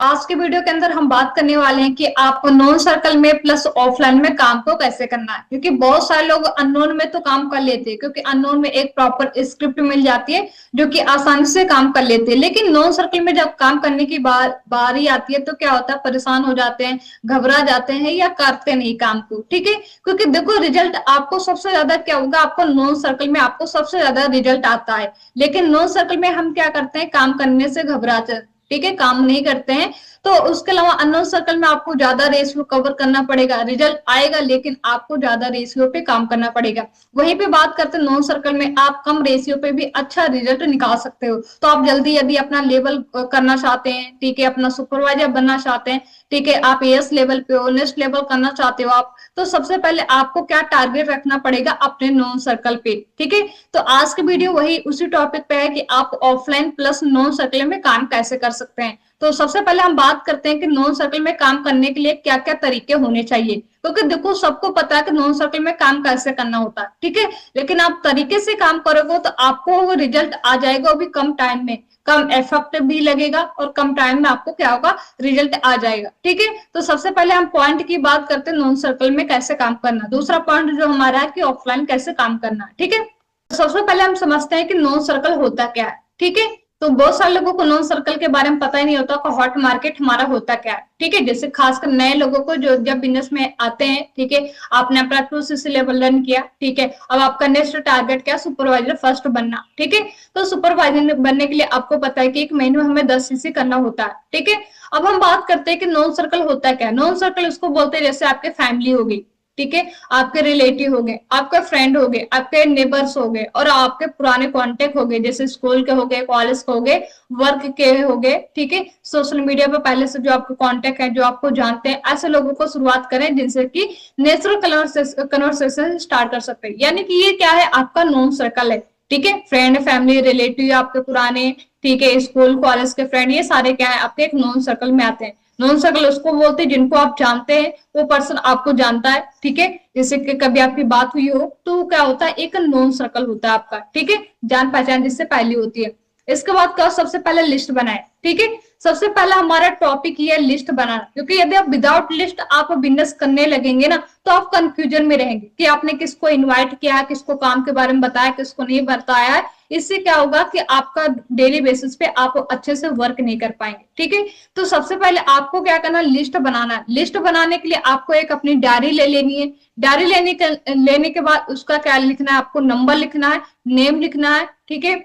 आज के वीडियो के अंदर हम बात करने वाले हैं कि आपको नॉन सर्कल में प्लस ऑफलाइन में काम को कैसे करना है। क्योंकि बहुत सारे लोग अननोन में तो काम कर लेते हैं, क्योंकि अननोन में एक प्रॉपर स्क्रिप्ट मिल जाती है जो कि आसानी से काम कर लेते हैं। लेकिन नॉन सर्कल में जब काम करने की बारी आती है तो क्या होता है, परेशान हो जाते हैं, घबरा जाते हैं या करते नहीं काम को। ठीक है, क्योंकि देखो रिजल्ट आपको सबसे ज्यादा क्या होगा, आपको नॉन सर्कल में आपको सबसे ज्यादा रिजल्ट आता है। लेकिन नॉन सर्कल में हम क्या करते हैं, काम करने से घबराते, ठीक है, काम नहीं करते हैं। तो उसके अलावा अननोन सर्कल में आपको ज्यादा रेशियो कवर करना पड़ेगा, रिजल्ट आएगा लेकिन आपको ज्यादा रेशियो पे काम करना पड़ेगा। वहीं पे बात करते हैं नॉन सर्कल में आप कम रेशियो पे भी अच्छा रिजल्ट निकाल सकते हो। तो आप जल्दी यदि अपना लेवल करना चाहते हैं, ठीक है, अपना सुपरवाइजर बनना चाहते हैं, ठीक है, आप एएस लेवल पे हो, नेक्स्ट लेवल करना चाहते हो आप, तो सबसे पहले आपको क्या टारगेट रखना पड़ेगा अपने नॉन सर्कल पे। ठीक है, तो आज की वीडियो वही उसी टॉपिक पे है कि आप ऑफलाइन प्लस नॉन सर्कल में काम कैसे कर सकते हैं। तो सबसे पहले हम बात करते हैं कि नॉन सर्कल में काम करने के लिए क्या क्या तरीके होने चाहिए। क्योंकि देखो सबको पता है कि नॉन सर्कल में काम कैसे करना होता है, ठीक है, लेकिन आप तरीके से काम करोगे तो आपको वो रिजल्ट आ जाएगा, वो भी कम टाइम में, कम एफर्ट भी लगेगा और कम टाइम में आपको क्या होगा, रिजल्ट आ जाएगा। ठीक है, तो सबसे पहले हम पॉइंट की बात करते हैं नॉन सर्कल में कैसे काम करना। दूसरा पॉइंट जो हमारा है कि ऑफलाइन कैसे काम करना। ठीक है, सबसे पहले हम समझते हैं कि नॉन सर्कल होता क्या है। ठीक है, तो बहुत सारे लोगों को नॉन सर्कल के बारे में पता ही नहीं होता कि हॉट मार्केट हमारा होता क्या है। ठीक है, जैसे खासकर नए लोगों को जो जब बिजनेस में आते हैं, ठीक है, आपने अपना 2cc लेवल रन किया, ठीक है, अब आपका नेक्स्ट टारगेट क्या, सुपरवाइजर फर्स्ट बनना। ठीक है, तो सुपरवाइजर बनने के लिए आपको पता है कि एक महीने में हमें 10cc करना होता है। ठीक है, अब हम बात करते हैं कि नॉन सर्कल होता क्या है। नॉन सर्कल उसको बोलते हैं जैसे आपके फैमिली होगी, ठीक है, आपके रिलेटिव हो गए, आपके फ्रेंड हो गए, आपके नेबर्स हो गए और आपके पुराने कांटेक्ट हो गए, जैसे स्कूल के हो गए, कॉलेज के हो गए, वर्क के हो गए, ठीक है, सोशल मीडिया पे पहले से जो आपके कांटेक्ट है, जो आपको जानते हैं, ऐसे लोगों को शुरुआत करें जिनसे कि नेचुरल कन्वर्सेशन स्टार्ट कर सकते हैं। यानी कि ये क्या है, आपका नॉन सर्कल है। ठीक है, फ्रेंड, फैमिली, रिलेटिव, आपके पुराने, ठीक है, स्कूल कॉलेज के फ्रेंड, ये सारे क्या है, आपके एक नॉन सर्कल में आते हैं। नॉन सर्कल उसको बोलते हैं जिनको आप जानते हैं, वो पर्सन आपको जानता है। ठीक है, जैसे कि कभी आपकी बात हुई हो तो क्या होता है, एक नॉन सर्कल होता है आपका। ठीक है, जान पहचान जिससे पहली होती है। इसके बाद क्या, सबसे पहले लिस्ट बनाए। ठीक है, सबसे पहला हमारा टॉपिक ये है लिस्ट बनाना, क्योंकि यदि आप विदाउट लिस्ट आप बिजनेस करने लगेंगे ना तो आप कंफ्यूजन में रहेंगे कि आपने किसको इनवाइट किया है, किसको काम के बारे में बताया, किसको नहीं बताया है। इससे क्या होगा कि आपका डेली बेसिस पे आप अच्छे से वर्क नहीं कर पाएंगे। ठीक है, तो सबसे पहले आपको क्या करना, लिस्ट बनाना है। लिस्ट बनाने के लिए आपको एक अपनी डायरी ले लेनी है। डायरी लेने के बाद उसका क्या लिखना है, आपको नंबर लिखना है, नेम लिखना है। ठीक है,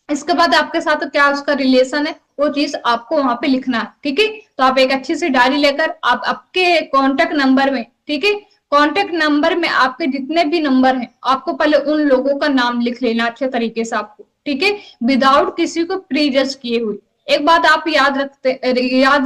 इसके बाद आपके साथ क्या उसका रिलेशन है वो चीज आपको वहां पे लिखना है। ठीक है, तो आप एक अच्छी सी डायरी लेकर आप आपके कॉन्टेक्ट नंबर में, ठीक है, कॉन्टेक्ट नंबर में आपके जितने भी नंबर हैं आपको पहले उन लोगों का नाम लिख लेना अच्छे तरीके से आपको। ठीक है, विदाउट किसी को प्रीजज किए हुए। एक बात आप याद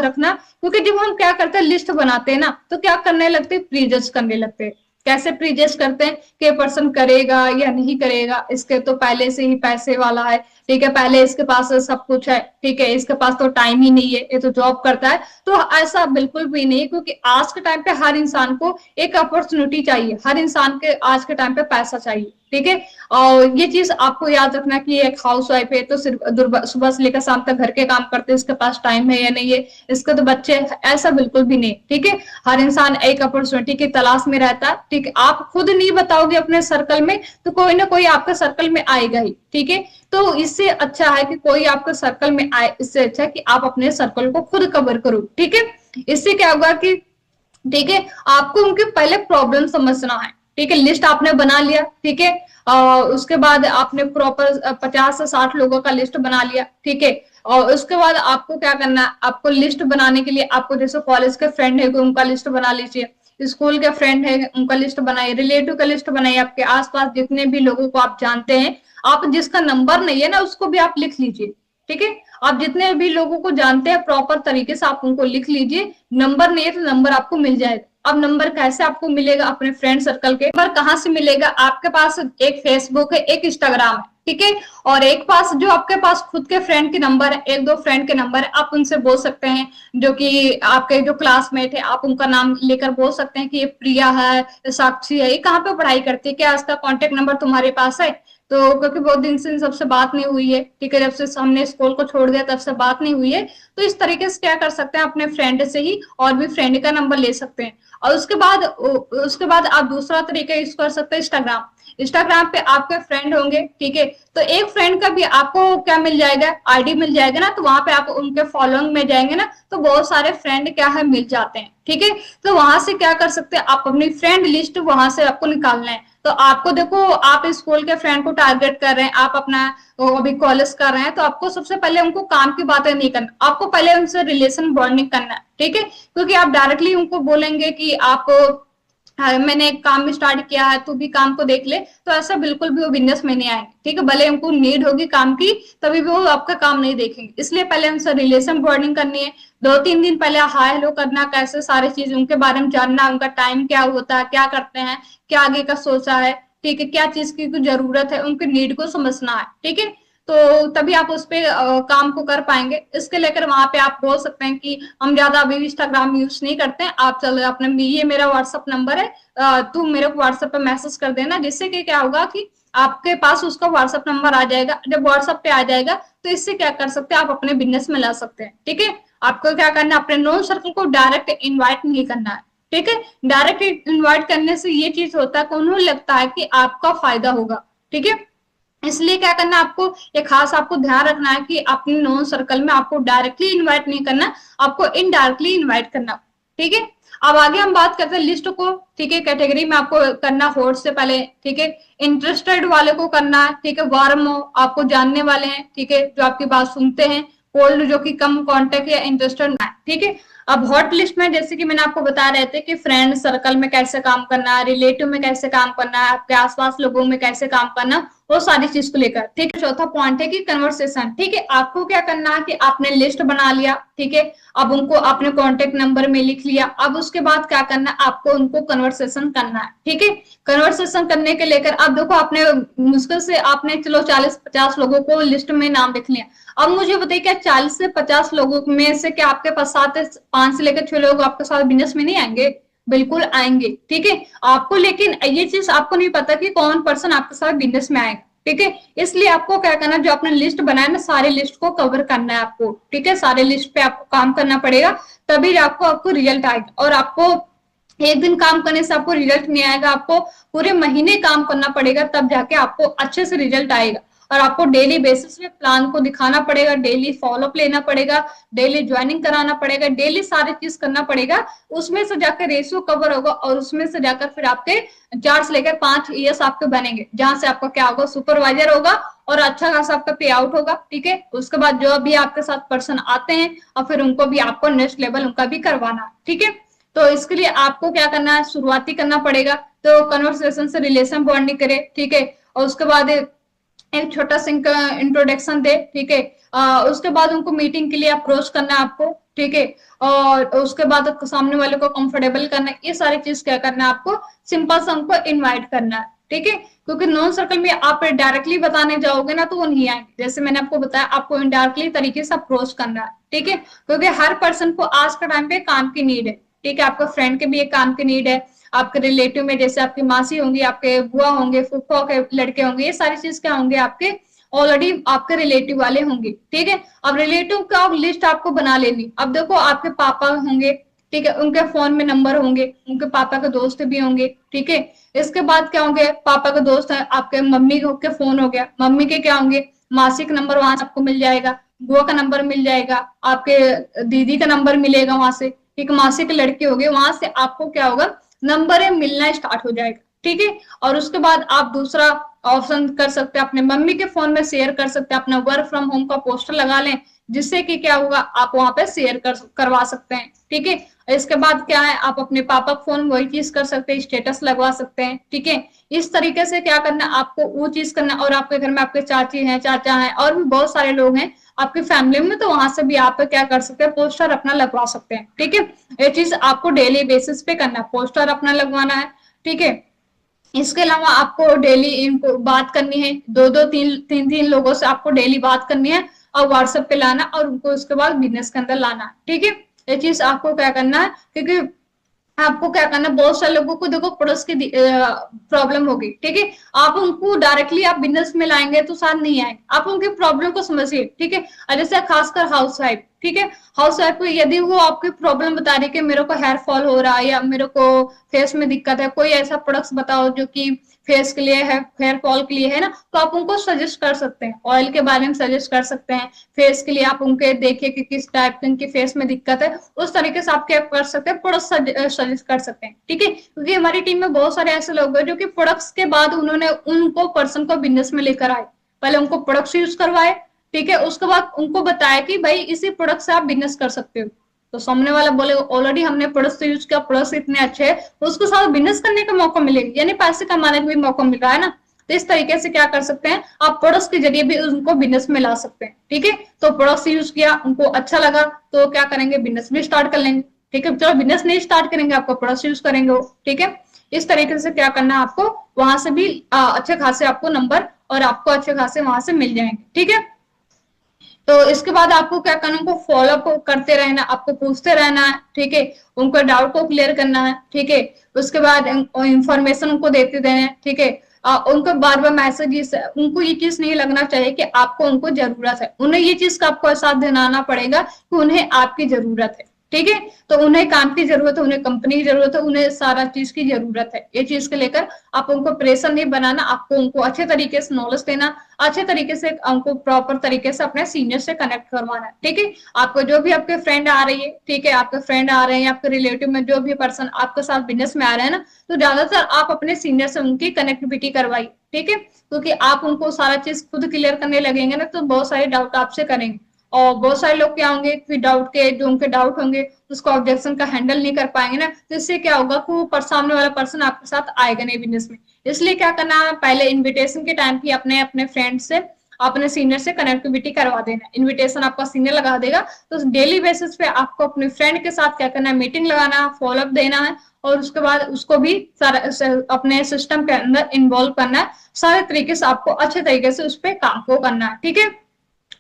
रखना, क्योंकि जब हम क्या करते हैं, लिस्ट बनाते हैं ना, तो क्या करने लगते हैं, प्रीजज करने लगते हैं। कैसे प्रीजज करते हैं कि पर्सन करेगा या नहीं करेगा, इसके तो पहले से ही पैसे वाला है, ठीक है, पहले इसके पास सब कुछ है, ठीक है, इसके पास तो टाइम ही नहीं है, ये तो जॉब करता है। तो ऐसा बिल्कुल भी नहीं, क्योंकि आज के टाइम पे हर इंसान को एक अपॉर्चुनिटी चाहिए, हर इंसान के आज के टाइम पे पैसा चाहिए। ठीक है, और ये चीज आपको याद रखना कि एक हाउस वाइफ है तो सिर्फ सुबह से लेकर शाम तक घर के काम करते, इसके पास टाइम है या नहीं है, इसके तो बच्चे, ऐसा बिल्कुल भी नहीं। ठीक है, हर इंसान एक अपॉर्चुनिटी की तलाश में रहता है। ठीक है, आप खुद नहीं बताओगे अपने सर्कल में तो कोई ना कोई आपके सर्कल में आएगा ही। ठीक है, तो इससे अच्छा है कि कोई आपके सर्कल में आए, इससे अच्छा है कि आप अपने सर्कल को खुद कवर करो। ठीक है, इससे क्या होगा कि, ठीक है, आपको उनके पहले प्रॉब्लम समझना है। ठीक है, लिस्ट आपने बना लिया, ठीक है, उसके बाद आपने प्रॉपर 50 से 60 लोगों का लिस्ट बना लिया। ठीक है, और उसके बाद आपको क्या करना है, आपको लिस्ट बनाने के लिए आपको जैसे कॉलेज के फ्रेंड है उनका लिस्ट बना लीजिए, स्कूल के फ्रेंड है उनका लिस्ट बनाइए, रिलेटिव का लिस्ट बनाइए, आपके आसपास जितने भी लोगों को आप जानते हैं, आप जिसका नंबर नहीं है ना उसको भी आप लिख लीजिए। ठीक है, आप जितने भी लोगों को जानते हैं प्रॉपर तरीके से आप उनको लिख लीजिए। नंबर नहीं है तो नंबर आपको मिल जाएगा। अब नंबर कैसे आपको मिलेगा, अपने फ्रेंड सर्कल के नंबर कहाँ से मिलेगा, आपके पास एक फेसबुक है, एक इंस्टाग्राम है, ठीक है, और एक पास जो आपके पास खुद के फ्रेंड के नंबर है, एक दो फ्रेंड के नंबर है, आप उनसे बोल सकते हैं, जो कि आपके जो क्लासमेट है, आप उनका नाम लेकर बोल सकते हैं कि ये प्रिया है, साक्षी है, ये कहाँ पे पढ़ाई करती है, क्या इसका कॉन्टेक्ट नंबर तुम्हारे पास है। तो क्योंकि बहुत दिन से इन सबसे बात नहीं हुई है, ठीक है, जब से हमने स्कूल को छोड़ दिया तब से बात नहीं हुई है। तो इस तरीके से क्या कर सकते हैं, अपने फ्रेंड से ही और भी फ्रेंड का नंबर ले सकते हैं। और उसके बाद आप दूसरा तरीका यूज कर सकते हैं, इंस्टाग्राम। इंस्टाग्राम पे आपके फ्रेंड होंगे, ठीक है, तो एक फ्रेंड का भी आपको क्या मिल जाएगा, आईडी मिल जाएगा ना, तो वहां पे आप उनके फॉलोइंग में जाएंगे ना, तो बहुत सारे फ्रेंड क्या है मिल जाते हैं, ठीक है। तो वहां से क्या कर सकते हैं, आप अपनी फ्रेंड लिस्ट वहां से आपको निकालना है। तो आपको देखो, आप स्कूल के फ्रेंड को टारगेट कर रहे हैं, आप अपना अभी कॉलेज कर रहे हैं, तो आपको सबसे पहले उनको काम की बातें नहीं करना, आपको पहले उनसे रिलेशन बॉन्डिंग करना है, ठीक है। क्योंकि आप डायरेक्टली उनको बोलेंगे कि आप हाँ, मैंने एक काम स्टार्ट किया है, तू भी काम को देख ले, तो ऐसा बिल्कुल भी वो बिजनेस में नहीं आएंगे, ठीक है। भले उनको नीड होगी काम की, तभी भी वो आपका काम नहीं देखेंगे। इसलिए पहले उनसे रिलेशन बॉन्डिंग करनी है। 2-3 दिन पहले हाय हेलो करना, कैसे सारी चीज उनके बारे में जानना, उनका टाइम क्या होता है, क्या करते हैं, क्या आगे का सोचा है, ठीक है, क्या चीज की जरूरत है, उनके नीड को समझना है, ठीक है। तो तभी आप उस पे काम को कर पाएंगे। इसके लेकर वहां पे आप बोल सकते हैं कि हम ज्यादा अभी इंस्टाग्राम यूज नहीं करते हैं, आप चलो अपने, ये मेरा व्हाट्सअप नंबर है, तू मेरे को व्हाट्सएप पे मैसेज कर देना, जिससे कि क्या होगा कि आपके पास उसका व्हाट्सएप नंबर आ जाएगा। जब व्हाट्सएप पे आ जाएगा तो इससे क्या कर सकते हैं, आप अपने बिजनेस में ला सकते हैं, ठीक है। आपको क्या करना है, अपने नोन सर्कल को डायरेक्ट इन्वाइट नहीं करना है, ठीक है। डायरेक्ट इन्वाइट करने से ये चीज होता है कि उन्हें लगता है कि आपका फायदा होगा, ठीक है। इसलिए क्या करना, आपको ये खास आपको ध्यान रखना है कि अपने नोन सर्कल में आपको डायरेक्टली इनवाइट नहीं करना, आपको इनडायरेक्टली इनवाइट करना, ठीक है। अब आगे हम बात करते हैं लिस्ट को, ठीक है। कैटेगरी में आपको करना हॉट से पहले, ठीक है, इंटरेस्टेड वाले को करना है, ठीक है, वार्म आपको जानने वाले हैं, ठीक है, जो आपकी बात सुनते हैं, कोल्ड जो कि कम कांटेक्ट या इंटरेस्टेड, ठीक है। अब हॉट लिस्ट में जैसे कि मैंने आपको बता रहे थे कि फ्रेंड सर्कल में कैसे काम करना है, रिलेटिव में कैसे काम करना है, आपके आसपास लोगों में कैसे काम करना, वो सारी चीज को लेकर, ठीक है। चौथा पॉइंट है कि कन्वर्सेशन, ठीक है। आपको क्या करना है कि आपने लिस्ट बना लिया, ठीक है, अब उनको आपने कॉन्टेक्ट नंबर में लिख लिया, अब उसके बाद क्या करना है, आपको उनको कन्वर्सेशन करना है, ठीक है। कन्वर्सेशन करने के लेकर अब देखो, आपने मुश्किल से आपने चलो 40-50 लोगों को लिस्ट में नाम लिख लिया। अब मुझे बताइए, क्या 40 से 50 लोगों में से क्या आपके पास 5 से लेकर 6 लोग आपके साथ बिजनेस में नहीं आएंगे? बिल्कुल आएंगे, ठीक है। आपको लेकिन ये चीज आपको नहीं पता कि कौन पर्सन आपके साथ बिजनेस में आएगा, ठीक है। इसलिए आपको क्या करना, जो आपने लिस्ट बनाया ना, सारे लिस्ट को कवर करना है आपको, ठीक है। सारे लिस्ट पे आपको काम करना पड़ेगा, तभी आपको रिजल्ट आएगा। और आपको एक दिन काम करने से आपको रिजल्ट नहीं आएगा, आपको पूरे महीने काम करना पड़ेगा, तब जाके आपको अच्छे से रिजल्ट आएगा। और आपको डेली बेसिस पे प्लान को दिखाना पड़ेगा, डेली फॉलोअप लेना पड़ेगा, डेली ज्वाइनिंग कराना पड़ेगा, डेली सारी चीज करना पड़ेगा। उसमें से जाकर रेशियो कवर होगा, और उसमें से जाकर फिर आपके 4 से लेकर 5 ईयर्स आपके बनेंगे, जहां से आपका क्या होगा, सुपरवाइजर होगा, और अच्छा खासा आपका पे आउट होगा, ठीक है। उसके बाद जो अभी आपके साथ पर्सन आते हैं, और फिर उनको भी आपको नेक्स्ट लेवल उनका भी करवाना, ठीक है। तो इसके लिए आपको क्या करना है, शुरुआती करना पड़ेगा। तो कन्वर्सेशन से रिलेशन बॉन्डिंग करे, ठीक है। और उसके बाद एक छोटा सा इंट्रोडक्शन दे, ठीक है। उसके बाद उनको मीटिंग के लिए अप्रोच करना है आपको, ठीक है। और उसके बाद सामने वाले को कंफर्टेबल करना है, ये सारी चीज क्या करना है आपको, सिंपल सा उनको इनवाइट करना है, ठीक है। क्योंकि नॉन सर्कल में आप डायरेक्टली बताने जाओगे ना, तो वो नहीं आएंगे। जैसे मैंने आपको बताया, आपको इनडायरेक्टली तरीके से अप्रोच करना है, ठीक है। क्योंकि हर पर्सन को आज के टाइम पे काम की नीड है, ठीक है। आपका फ्रेंड के भी एक काम की नीड है, आपके रिलेटिव में जैसे आपकी मासी होंगी, आपके बुआ होंगे, फूफा के लड़के होंगे, ये सारी चीज क्या होंगे, आपके ऑलरेडी आपके रिलेटिव वाले होंगे, ठीक है। अब रिलेटिव का लिस्ट आपको बना लेनी। अब देखो, आपके पापा होंगे, ठीक है, उनके फोन में नंबर होंगे, उनके पापा के दोस्त भी होंगे, ठीक है। इसके बाद क्या होंगे, पापा के दोस्त है, आपके मम्मी के फोन हो गया, मम्मी के क्या होंगे, मासी का नंबर वहां से आपको मिल जाएगा, बुआ का नंबर मिल जाएगा, आपके दीदी का नंबर मिलेगा वहां से, ठीक, मासी के लड़के हो गए, वहां से आपको क्या होगा, नंबर मिलना स्टार्ट हो जाएगा, ठीक है। और उसके बाद आप दूसरा ऑप्शन कर सकते हैं, अपने मम्मी के फोन में शेयर कर सकते हैं, अपना वर्क फ्रॉम होम का पोस्टर लगा लें, जिससे कि क्या होगा, आप वहां पे शेयर करवा सकते हैं, ठीक है। इसके बाद क्या है, आप अपने पापा के फोन वही चीज कर सकते हैं, स्टेटस लगवा सकते हैं, ठीक है। इस तरीके से क्या करना, आपको वो चीज करना। और आपके घर में आपके चाची हैं, चाचा हैं, और भी बहुत सारे लोग हैं आपकी फैमिली में, तो वहां से भी आप क्या कर सकते हैं, पोस्टर अपना लगवा सकते हैं, ठीक है। ये चीज आपको डेली बेसिस पे करना है, पोस्टर अपना लगवाना है, ठीक है। इसके अलावा आपको डेली इनको बात करनी है, 2-2 3-3 लोगों से आपको डेली बात करनी है, और व्हाट्सएप पे लाना, और उनको उसके बाद बिजनेस के अंदर लाना, ठीक है। ये चीज आपको क्या करना है, क्योंकि आपको क्या करना, बहुत सारे लोगों को देखो प्रोडक्ट्स की प्रॉब्लम होगी, ठीक है, आप उनको डायरेक्टली आप बिजनेस में लाएंगे तो साथ नहीं आएंगे, आप उनकी प्रॉब्लम को समझिए, ठीक है। और जैसे खासकर हाउस वाइफ, ठीक है, हाउस वाइफ को यदि वो आपकी प्रॉब्लम बता रही है कि मेरे को हेयर फॉल हो रहा है या मेरे को फेस में दिक्कत है, कोई ऐसा प्रोडक्ट्स बताओ जो कि फेस के लिए है, हेयर फॉल के लिए है ना, तो आप उनको सजेस्ट कर सकते हैं, ऑयल के बारे में सजेस्ट कर सकते हैं, फेस के लिए आप उनके देखिए कि किस टाइप की उनकी फेस में दिक्कत है, उस तरीके से आप क्या कर सकते हैं, प्रोडक्ट सजेस्ट कर सकते हैं, ठीक है। क्योंकि हमारी टीम में बहुत सारे ऐसे लोग हैं जो कि प्रोडक्ट्स के बाद उन्होंने उनको पर्सन को बिजनेस में लेकर आए, पहले उनको प्रोडक्ट्स यूज करवाए, ठीक है, उसके बाद उनको बताया कि भाई इसी प्रोडक्ट से आप बिजनेस कर सकते हो, तो सामने वाला बोले ऑलरेडी हमने प्रोडक्ट्स यूज किया, प्रोडक्ट्स इतने अच्छे हैं, उसको साथ बिजनेस करने का मौका मिलेगा, यानी पैसे कमाने का भी मौका मिल रहा है ना। तो इस तरीके से क्या कर सकते हैं, आप प्रोडक्ट्स के जरिए भी उनको बिजनेस में ला सकते हैं, ठीक है। तो प्रोडक्ट्स यूज किया, उनको अच्छा लगा, तो क्या करेंगे, बिजनेस भी स्टार्ट कर लेंगे, ठीक है। चलो बिजनेस नहीं स्टार्ट करेंगे, आपको प्रोडक्ट्स यूज करेंगे वो, ठीक है। इस तरीके से क्या करना है आपको, वहां से भी अच्छे खासे आपको नंबर और आपको अच्छे खासे वहां से मिल जाएंगे, ठीक है। तो इसके बाद आपको क्या करना है, उनको फॉलोअप करते रहना, आपको पूछते रहना है, ठीक है, उनको डाउट को क्लियर करना है, ठीक है। उसके बाद इंफॉर्मेशन उनको देते रहना है, ठीक है। उनको बार बार मैसेज, उनको ये चीज नहीं लगना चाहिए कि आपको उनको जरूरत है, उन्हें ये चीज का आपको एहसास दिलाना पड़ेगा कि उन्हें आपकी जरूरत है, ठीक है। तो उन्हें काम की जरूरत है, उन्हें कंपनी की जरूरत है, उन्हें सारा चीज की जरूरत है, ये चीज को लेकर आप उनको प्रेशर नहीं बनाना, आपको उनको अच्छे तरीके से नॉलेज देना, अच्छे तरीके से उनको प्रॉपर तरीके से अपने सीनियर से कनेक्ट करवाना, ठीक है। आपको जो भी आपके फ्रेंड आ रही है, ठीक है, आपके फ्रेंड आ रहे हैं, आपके रिलेटिव में जो भी पर्सन आपके साथ बिजनेस में आ रहे हैं ना, तो ज्यादातर आप अपने सीनियर से उनकी कनेक्टिविटी करवाइए, ठीक है, क्योंकि आप उनको सारा चीज खुद क्लियर करने लगेंगे ना, तो बहुत सारे डाउट आपसे करेंगे, और बहुत सारे लोग क्या होंगे कि डाउट के जो उनके डाउट होंगे उसको ऑब्जेक्शन का हैंडल नहीं कर पाएंगे ना, तो इससे क्या होगा कि वो सामने वाला पर्सन आपके साथ आएगा नहीं बिजनेस में। इसलिए क्या करना है, पहले इनविटेशन के टाइम की अपने अपने फ्रेंड से, अपने सीनियर से कनेक्टिविटी करवा देना, इनविटेशन आपका सीनियर लगा देगा, तो डेली बेसिस पे आपको अपने फ्रेंड के साथ क्या करना है, मीटिंग लगाना है, फॉलोअप देना है, और उसके बाद उसको भी सारा अपने सिस्टम के अंदर इन्वॉल्व करना है, सारे तरीके से आपको अच्छे तरीके से उस पर काम को करना है, ठीक है।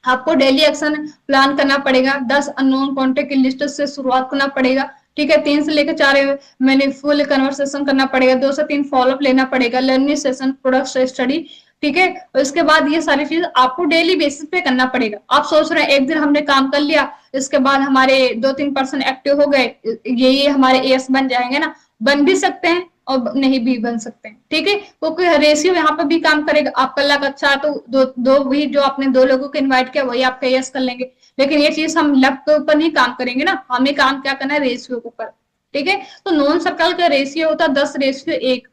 आपको डेली एक्शन प्लान करना पड़ेगा, 10 अननोन कॉन्टेक्ट की लिस्ट से शुरुआत करना पड़ेगा, ठीक है। 3 से लेकर 4 मैंने फुल कन्वर्सेशन करना पड़ेगा, 2 से 3 फॉलोअप लेना पड़ेगा, लर्निंग सेशन, प्रोडक्ट स्टडी, ठीक है। उसके बाद ये सारी चीज आपको डेली बेसिस पे करना पड़ेगा। आप सोच रहे हैं एक दिन हमने काम कर लिया, इसके बाद हमारे 2-3% एक्टिव हो गए, ये हमारे एएस बन जाएंगे ना, बन भी सकते हैं और नहीं भी बन सकते हैं, ठीक है, क्योंकि रेशियो यहाँ पे भी काम करेगा। आपका लक अच्छा है तो दो भी जो आपने 2 लोगों को इनवाइट किया वही आपका यस कर लेंगे, लेकिन ये चीज हम लक के ऊपर नहीं काम करेंगे ना, हमें काम क्या करना है, रेशियो के ऊपर, ठीक है। तो नॉन सर्कल का रेशियो होता है 10:1,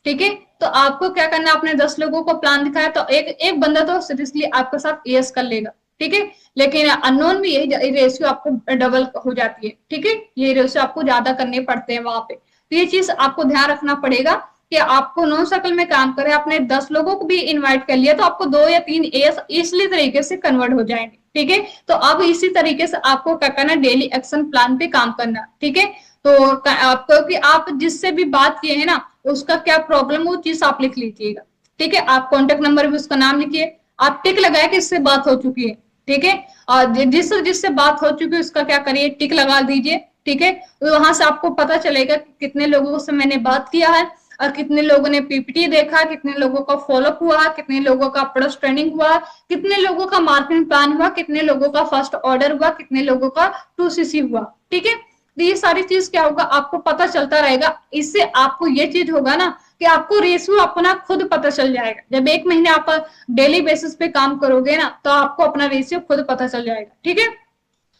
ठीक है। तो आपको क्या करना है, आपने 10 लोगों को प्लान दिखाया तो एक एक बंदा तो सीरियसली आपके साथ यस कर लेगा, ठीक है, लेकिन अननोन में यही रेशियो आपको डबल हो जाती है, ठीक है, ये रेशियो आपको ज्यादा करने पड़ते हैं वहां पे। तो ये चीज आपको ध्यान रखना पड़ेगा कि आपको नॉन सर्कल में काम करें, आपने 10 लोगों को भी इन्वाइट कर लिया तो आपको 2 या 3 एस इसलिए तरीके से कन्वर्ट हो जाएंगे, ठीक है। तो अब इसी तरीके से आपको क्या करना, डेली एक्शन प्लान पे काम करना, ठीक है। तो आपको कि आप जिससे भी बात किए हैं ना, उसका क्या प्रॉब्लम, वो चीज आप लिख लीजिएगा, ठीक है। आप कॉन्टेक्ट नंबर भी उसका नाम लिखिए, आप टिक लगाए कि इससे बात हो चुकी है, ठीक है, और जिससे जिससे बात हो चुकी है उसका क्या करिए, टिक लगा दीजिए, ठीक है। तो वहां से आपको पता चलेगा कि कितने लोगों से मैंने बात किया है, और कितने लोगों ने पीपीटी देखा, कितने लोगों का फॉलोअप हुआ, कितने लोगों का प्रोडक्ट ट्रेनिंग हुआ, कितने लोगों का मार्केटिंग प्लान हुआ, कितने लोगों का फर्स्ट ऑर्डर हुआ, कितने लोगों का 2CC हुआ, ठीक है। तो ये सारी चीज क्या होगा, आपको पता चलता रहेगा। इससे आपको ये चीज होगा ना कि आपको रेशियो अपना खुद पता चल जाएगा। जब 1 महीने आप डेली बेसिस पे काम करोगे ना, तो आपको अपना रेशियो खुद पता चल जाएगा, ठीक है।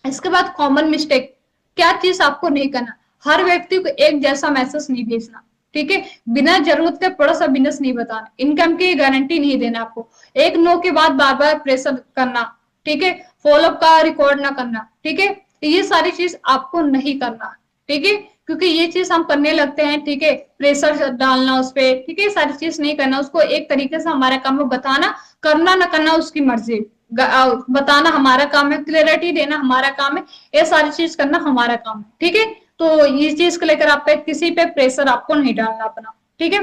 इसके बाद कॉमन मिस्टेक, क्या चीज आपको नहीं करना, हर व्यक्ति को एक जैसा मैसेज नहीं भेजना, ठीक है, बिना जरूरत के बड़ा सा बिजनेस नहीं बताना, इनकम की गारंटी नहीं देना आपको, एक नो के बाद बार बार प्रेशर करना, ठीक है, फॉलोअप का रिकॉर्ड ना करना, ठीक है। ये सारी चीज आपको नहीं करना, ठीक है, क्योंकि ये चीज हम करने लगते हैं, ठीक है, प्रेशर डालना उस पर, ठीक है, सारी चीज नहीं करना, उसको एक तरीके से हमारा काम है बताना, करना ना करना उसकी मर्जी, बताना हमारा काम है, क्लियरिटी देना हमारा काम है, ये सारी चीज करना हमारा काम है, ठीक है। तो ये चीज को लेकर आप पे किसी पे प्रेशर आपको नहीं डालना अपना, ठीक है।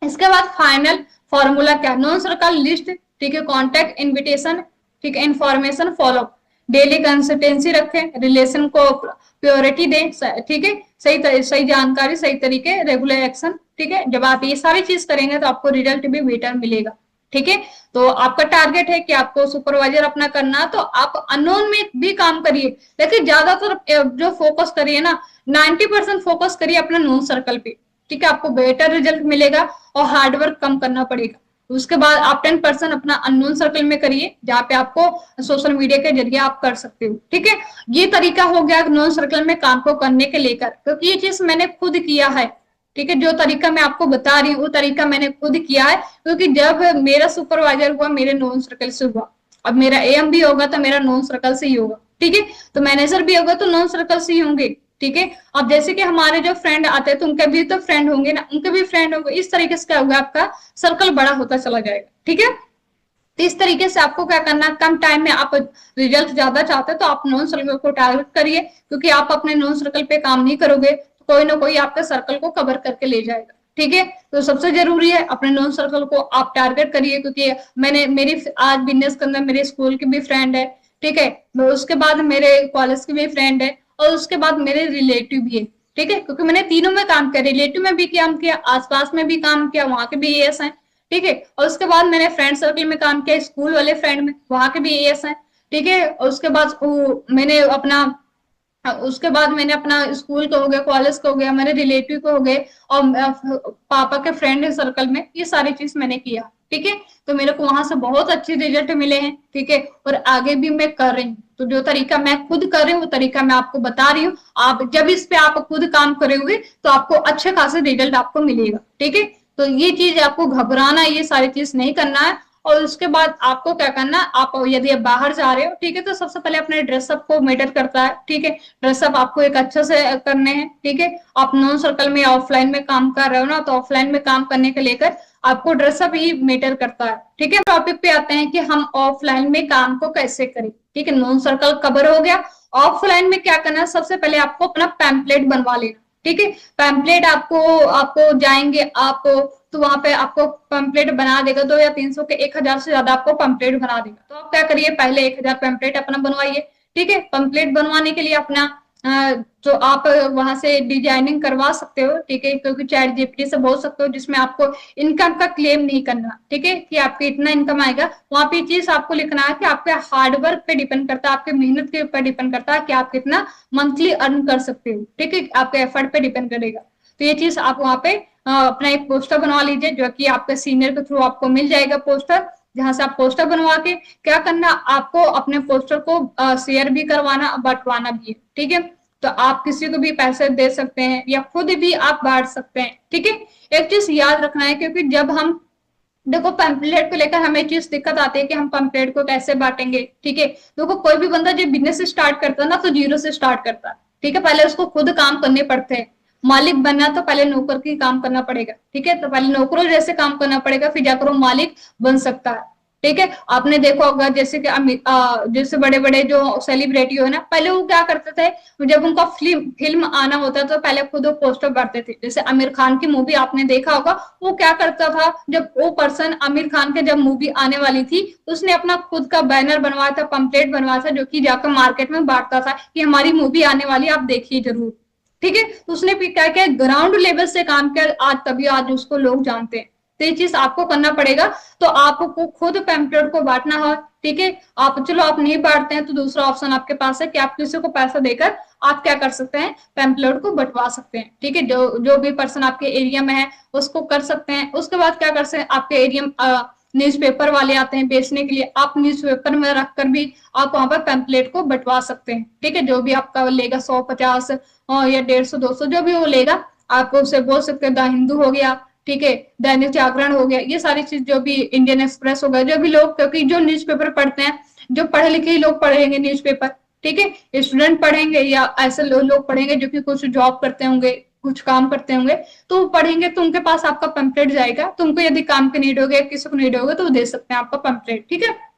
इसके बाद फाइनल फॉर्मूला क्या, नॉन सर्कल लिस्ट, ठीक है, कॉन्टेक्ट इन्विटेशन, ठीक है, इंफॉर्मेशन फॉलोअप, डेली कंसिस्टेंसी रखें, रिलेशन को प्योरिटी दें, ठीक है, सही जानकारी, सही तरीके, रेगुलर एक्शन, ठीक है। जब आप ये सारी चीज करेंगे तो आपको रिजल्ट भी बेटर मिलेगा, ठीक है। तो आपका टारगेट है कि आपको सुपरवाइजर अपना करना, तो आप अननोन में भी काम करिए, लेकिन ज्यादातर जो फोकस करिए ना, 90% फोकस करिए अपना नोन सर्कल पे, ठीक है। आपको बेटर रिजल्ट मिलेगा और हार्डवर्क कम करना पड़ेगा। उसके बाद आप 10% अपना अननोन सर्कल में करिए, जहाँ पे आपको सोशल मीडिया के जरिए आप कर सकते हो, ठीक है। ये तरीका हो गया नोन सर्कल में काम को करने के लेकर, क्योंकि ये चीज मैंने खुद किया है, ठीक है। जो तरीका मैं आपको बता रही हूँ वो तरीका मैंने खुद किया है, क्योंकि जब मेरा सुपरवाइजर हुआ मेरे नोन सर्कल से हुआ, अब मेरा एएम भी होगा तो मेरा नोन सर्कल से ही होगा, ठीक है। तो मैनेजर भी होगा तो नोन सर्कल से ही होंगे, ठीक है। अब जैसे कि हमारे जो फ्रेंड आते हैं तो उनके भी तो फ्रेंड होंगे ना, उनके भी फ्रेंड होंगे, इस तरीके से क्या होगा, आपका सर्कल बड़ा होता चला जाएगा, ठीक है। तो इस तरीके से आपको क्या करना, कम टाइम में आप रिजल्ट ज्यादा चाहते हैं तो आप नॉन सर्कल को टारगेट करिए, क्योंकि आप अपने नॉन सर्कल पे काम नहीं करोगे तो कोई ना कोई आपके सर्कल को कवर करके ले जाएगा, ठीक है। तो सबसे जरूरी है अपने नॉन सर्कल को आप टारगेट करिए, क्योंकि मैंने मेरी आज बिजनेस के अंदर मेरे स्कूल की भी फ्रेंड है, ठीक है, उसके बाद मेरे कॉलेज की भी फ्रेंड है, और उसके बाद मेरे रिलेटिव भी है, ठीक है। क्योंकि मैंने तीनों में काम किया, रिलेटिव में भी काम किया, आसपास में भी काम किया, वहां के भी एएस हैं, ठीक है। और उसके बाद मैंने फ्रेंड सर्कल में काम किया, स्कूल वाले फ्रेंड में, वहां के भी एएस हैं, ठीक है। और उसके बाद मैंने अपना उसके बाद मैंने अपना स्कूल का हो गया, कॉलेज का हो गया, मेरे रिलेटिव को हो गए, और पापा के फ्रेंड सर्कल में, ये सारी चीज मैंने किया, ठीक है। तो मेरे को वहां से बहुत अच्छे रिजल्ट मिले हैं, ठीक है, और आगे भी मैं कर रही हूँ। तो जो तरीका मैं खुद कर रही हूँ वो तरीका मैं आपको बता रही हूँ, आप जब इस पे आप खुद काम करोगे तो आपको अच्छे खासे रिजल्ट आपको मिलेगा, ठीक है। तो ये चीज आपको घबराना, ये सारी चीज नहीं करना है। और उसके बाद आपको क्या करना, आप यदि आप बाहर जा रहे हो, ठीक है, तो सबसे पहले अपने ड्रेसअप को मैटर करता है, ठीक है। ड्रेसअप आपको एक अच्छे से करने हैं, ठीक है। आप नॉन सर्कल में ऑफलाइन में काम कर रहे हो ना, तो ऑफलाइन में काम करने के लेकर आपको ड्रेसअप ही मैटर करता है, ठीक है। टॉपिक पे आते हैं कि हम ऑफलाइन में काम को कैसे करें, ठीक है। नॉन सर्कल कवर हो गया। ऑफलाइन में क्या करना है, सबसे पहले आपको अपना पैम्पलेट बनवा लेना, ठीक है। पैम्पलेट आपको आपको जाएंगे आप, तो वहां पे आपको पंपलेट बना देगा, 2 या 300 के 1000 से ज्यादा आपको पंपलेट बना देगा। तो आप क्या करिए, पहले 1000 पंपलेट अपना बनवाइए, ठीक है। पंपलेट बनवाने के लिए अपना जो आप वहां से डिजाइनिंग करवा सकते हो, ठीक है, क्योंकि चैट जीपीटी से बोल सकते हो, जिसमें आपको इनकम का क्लेम नहीं करना, ठीक है, कि आपके इतना इनकम आएगा। वहां पे चीज आपको लिखना है कि आपके हार्डवर्क पे डिपेंड करता है, आपके मेहनत के ऊपर डिपेंड करता है कि आप कितना मंथली अर्न कर सकते हो, ठीक है, आपके एफर्ट पे डिपेंड करेगा। तो ये चीज आप वहां पे अपना एक पोस्टर बनवा लीजिए, जो कि आपके सीनियर के थ्रू आपको मिल जाएगा पोस्टर, जहां से आप पोस्टर बनवा के क्या करना, आपको अपने पोस्टर को शेयर भी करवाना, बंटवाना भी है, ठीक है। तो आप किसी को भी पैसे दे सकते हैं या खुद भी आप बांट सकते हैं, ठीक है। एक चीज याद रखना है, क्योंकि जब हम देखो पैम्पलेट को लेकर हमें चीज दिक्कत आती है कि हम पैम्पलेट को कैसे बांटेंगे, ठीक है। देखो कोई भी बंदा जब बिजनेस स्टार्ट करता है ना, तो जीरो से स्टार्ट करता है, ठीक है। पहले उसको खुद काम करने पड़ते हैं, मालिक बनना तो पहले नौकर की काम करना पड़ेगा, ठीक है। तो पहले नौकरों जैसे काम करना पड़ेगा, फिर जाकर वो मालिक बन सकता है, ठीक है। आपने देखा होगा जैसे कि जैसे बड़े बड़े जो सेलिब्रिटी हो ना, पहले वो क्या करते थे, जब उनका फिल्म आना होता तो पहले खुद वो पोस्टर बांटते थे। जैसे आमिर खान की मूवी आपने देखा होगा, वो क्या करता था, जब वो पर्सन आमिर खान के जब मूवी आने वाली थी, उसने अपना खुद का बैनर बनवाया था, पंपलेट बनवाया था, जो कि जाकर मार्केट में बांटता था कि हमारी मूवी आने वाली, आप देखिए जरूर, ठीक है। तो उसने भी क्या किया, ग्राउंड लेवल से काम किया, आज तभी आज उसको लोग जानते हैं। तो ये चीज आपको करना पड़ेगा। तो आपको खुद पैम्पलेट को बांटना है, ठीक है। आप चलो आप नहीं बांटते हैं तो दूसरा ऑप्शन आपके पास है कि आप किसी को पैसा देकर आप क्या कर सकते हैं, पैम्पलेट को बंटवा सकते हैं, ठीक है। जो भी पर्सन आपके एरिया में है उसको कर सकते हैं। उसके बाद क्या कर सकते हैं, आपके एरिया न्यूज़पेपर वाले आते हैं बेचने के लिए, आप न्यूज़पेपर में रखकर भी आप वहां पर पैम्पलेट को बंटवा सकते हैं, ठीक है। जो भी आपका लेगा 100-50 या 150-200 जो भी वो लेगा, आप उसे बोल सकते हैं। द हिंदू हो गया, ठीक है, दैनिक जागरण हो गया, ये सारी चीज, जो भी इंडियन एक्सप्रेस हो गया, जो भी लोग, क्योंकि जो न्यूज़पेपर पढ़ते हैं, जो पढ़े लिखे लोग पढ़ेंगे न्यूज़पेपर, ठीक है, स्टूडेंट पढ़ेंगे या ऐसे लोग पढ़ेंगे जो कि कुछ जॉब करते होंगे, कुछ काम करते होंगे, तो वो पढ़ेंगे तो उनके पास आपका पैम्पलेट जाएगा। तुमको यदि काम के नीड हो गया, किसी को नीड होगा तो वो दे सकते हैं आपका पैम्पलेट, ठीक है।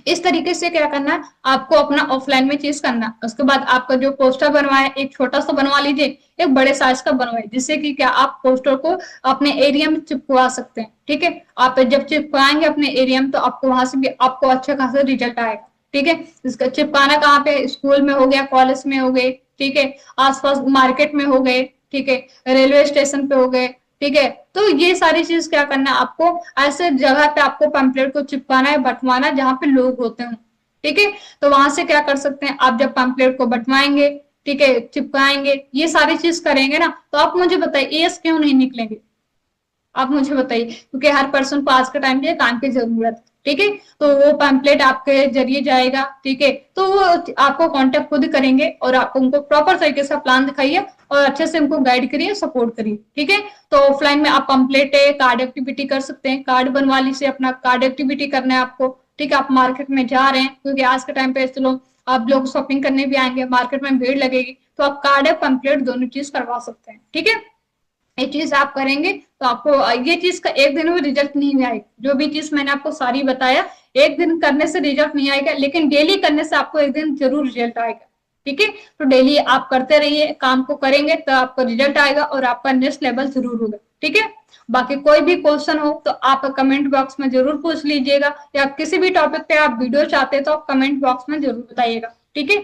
इस तरीके से क्या करना है, आपको अपना ऑफलाइन में चीज करना। उसके बाद आपका जो पोस्टर बनवाए, एक छोटा सा बनवा लीजिए, एक बड़े साइज का बनवाए, जिससे कि क्या आप पोस्टर को अपने एरिया में चिपकवा सकते हैं, ठीक है। आप जब चिपकाएंगे अपने एरिया में तो आपको वहां से भी आपको अच्छा खासा रिजल्ट आएगा, ठीक है। इसका चिपकाना कहाँ पे, स्कूल में हो गया, कॉलेज में हो गए, ठीक है, आसपास मार्केट में हो गए, ठीक है, रेलवे स्टेशन पे हो गए, ठीक है। तो ये सारी चीज क्या करना है आपको, ऐसे जगह पे आपको पैम्पलेट को चिपकाना है, बंटवाना है जहाँ पे लोग होते हैं, ठीक है। तो वहां से क्या कर सकते हैं आप, जब पैम्पलेट को बंटवाएंगे, ठीक है, चिपकाएंगे, ये सारी चीज करेंगे ना, तो आप मुझे बताइए एस क्यों नहीं निकलेंगे, आप मुझे बताइए, क्योंकि हर पर्सन को आज के टाइम पे काम की जरूरत है, ठीक है। तो वो पैम्पलेट आपके जरिए जाएगा, ठीक है, तो वो आपको कांटेक्ट खुद करेंगे और आप उनको प्रॉपर तरीके से प्लान दिखाइए और अच्छे से उनको गाइड करिए, सपोर्ट करिए, ठीक है। तो ऑफलाइन में आप पैम्पलेट कार्ड एक्टिविटी कर सकते हैं, कार्ड बनवा लीजिए, अपना कार्ड एक्टिविटी करना है आपको, ठीक है। आप मार्केट में जा रहे हैं, क्योंकि आज के टाइम पे चलो आप लोग शॉपिंग करने भी आएंगे, मार्केट में भीड़ लगेगी, तो आप कार्ड या पैम्पलेट दोनों चीज करवा सकते हैं, ठीक है। ये चीज आप करेंगे तो आपको ये चीज का एक दिन में रिजल्ट नहीं आएगा, जो भी चीज मैंने आपको सारी बताया, एक दिन करने से रिजल्ट नहीं आएगा, लेकिन डेली करने से आपको एक दिन जरूर रिजल्ट आएगा, ठीक है। तो डेली आप करते रहिए, काम को करेंगे तो आपको रिजल्ट आएगा और आपका नेक्स्ट लेवल जरूर होगा, ठीक है। बाकी कोई भी क्वेश्चन हो तो आप कमेंट बॉक्स में जरूर पूछ लीजिएगा, या किसी भी टॉपिक पे आप वीडियो चाहते हैं तो आप कमेंट बॉक्स में जरूर बताइएगा, ठीक है।